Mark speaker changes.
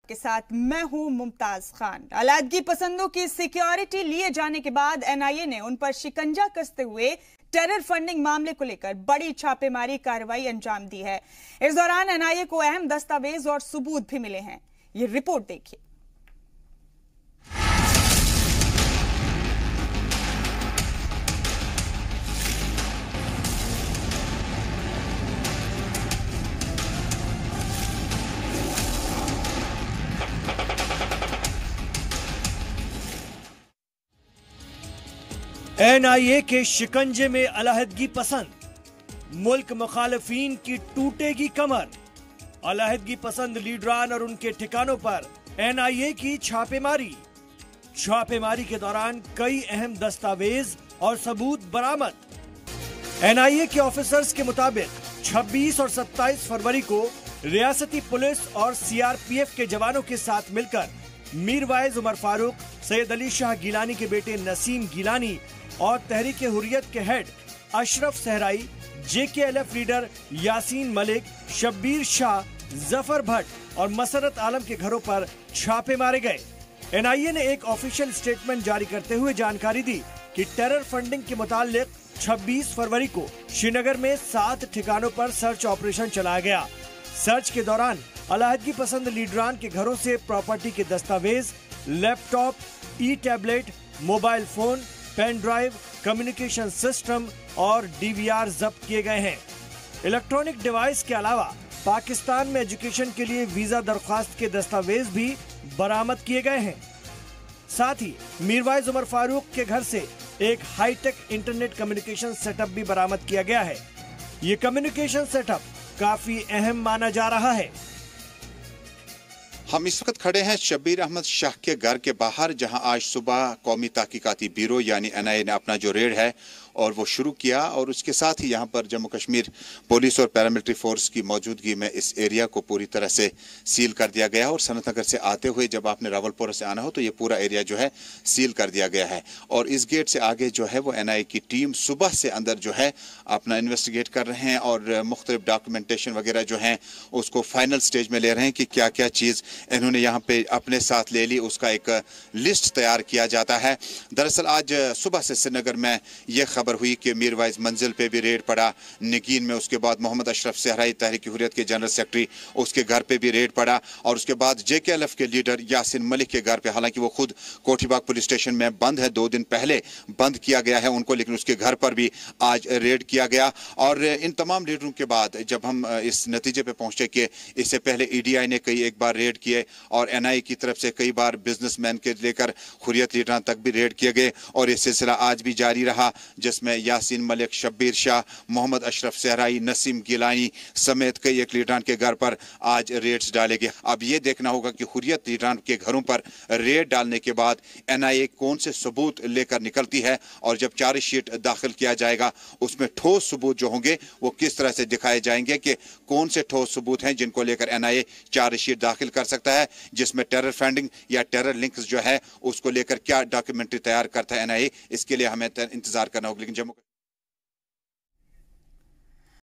Speaker 1: के साथ मैं हूं मुमताज खान। अलहदगी पसंदों की सिक्योरिटी लिए जाने के बाद एनआईए ने उन पर शिकंजा कसते हुए टेरर फंडिंग मामले को लेकर बड़ी छापेमारी कार्रवाई अंजाम दी है। इस दौरान एनआईए को अहम दस्तावेज और सबूत भी मिले हैं। ये रिपोर्ट देखिए।
Speaker 2: एनआईए के शिकंजे में अलहदगी पसंद, मुल्क मुखालिफिन की टूटेगी कमर। अलहदगी पसंद लीडरान और उनके ठिकानों पर एनआईए की छापेमारी। छापेमारी के दौरान कई अहम दस्तावेज और सबूत बरामद। एनआईए के ऑफिसर्स के मुताबिक 26 और 27 फरवरी को रियासती पुलिस और सीआरपीएफ के जवानों के साथ मिलकर मीरवाइज उमर फारूक, सैयद अली शाह गिलानी के बेटे नसीम गिलानी और तहरीक हुर्रियत के head Ashraf Sehrai, JKLF leader Yasin Malik, Shabbir Shah, Zafar Bhat और मसरत आलम के घरों पर छापे मारे गए। एनआईए ने एक ऑफिशियल स्टेटमेंट जारी करते हुए जानकारी दी कि टेरर फंडिंग के मुतालिक 26 फरवरी को श्रीनगर में 7 ठिकानों पर सर्च ऑपरेशन चलाया गया। सर्च के दौरान अलहदगी पसंद लीडरान के घरों से प्रॉपर्टी के दस्तावेज, laptop, e tablet, mobile phone, pen drive, communication system और डीवीआर जब्त किए गए हैं। इलेक्ट्रॉनिक डिवाइस के अलावा पाकिस्तान में एजुकेशन के लिए वीजा दरख्वास्त के दस्तावेज भी बरामद किए गए हैं। साथ ही मीरवाइज उमर फारूक के घर से एक हाईटेक इंटरनेट कम्युनिकेशन सेटअप भी बरामद किया गया है। ये कम्युनिकेशन सेटअप काफी अहम माना जा रहा है।
Speaker 3: हम इस वक्त खड़े हैं शब्बीर अहमद शाह के घर के बाहर, जहां आज सुबह कौमी तहकीकाती ब्यूरो यानी एनआईए ने अपना जो रेड है और वो शुरू किया, और उसके साथ ही यहाँ पर जम्मू कश्मीर पुलिस और पैरामिलिट्री फोर्स की मौजूदगी में इस एरिया को पूरी तरह से सील कर दिया गया है। और सनत नगर से आते हुए जब आपने रावलपुरा से आना हो तो ये पूरा एरिया जो है सील कर दिया गया है। और इस गेट से आगे जो है वो एनआईए की टीम सुबह से अंदर जो है अपना इन्वेस्टिगेट कर रहे हैं और मुख्तलिफ डॉक्यूमेंटेशन वगैरह जो है उसको फाइनल स्टेज में ले रहे हैं कि क्या क्या चीज़ इन्होंने यहाँ पे अपने साथ ले ली, उसका एक लिस्ट तैयार किया जाता है। दरअसल आज सुबह से श्रीनगर में यह खबर हुई कि मीरवाइज मंजिल पे भी रेड पड़ा, नगीन में, उसके बाद मोहम्मद अशरफ सहराई तहरीक हुर्रियत के जनरल सेक्रेटरी, उसके घर पे भी रेड पड़ा, और उसके बाद जेकेएलएफ के लीडर यासीन मलिक के घर पे, हालांकि वो खुद कोठीबाग पुलिस स्टेशन में बंद है, 2 दिन पहले बंद किया गया है उनको, लेकिन उसके घर पर भी आज रेड किया गया। और इन तमाम रेडों के बाद जब हम इस नतीजे पे पहुंचे कि इससे पहले ईडीआई ने कई एक बार रेड किए और एनआईए की तरफ से कई बार बिजनेसमैन के लेकर हुर्रियत लीडरान तक भी रेड किए गए, और ये सिलसिला आज भी जारी रहा, जिसमें यासीन मलिक, शब्बीर शाह, मोहम्मद अशरफ सहराई, नसीम गिलानी समेत कई एक लीडरान के घर पर आज रेड्स डाले गए। अब ये देखना होगा कि हुर्रियत लीडरान के घरों पर रेड डालने के बाद एनआईए कौन से सबूत लेकर निकलती है, और जब चार्जशीट दाखिल किया जाएगा उसमें ठोस सबूत जो होंगे वो किस तरह से दिखाए जाएंगे कि कौन से ठोस सबूत हैं जिनको लेकर एनआईए चार्जशीट दाखिल कर सकता है, जिसमें टेरर फंडिंग या टेरर लिंक्स जो है उसको लेकर क्या डॉक्यूमेंट्री तैयार करता है एनआईए। इसके लिए हमें इंतजार करना होगा। लेकिन जम्मू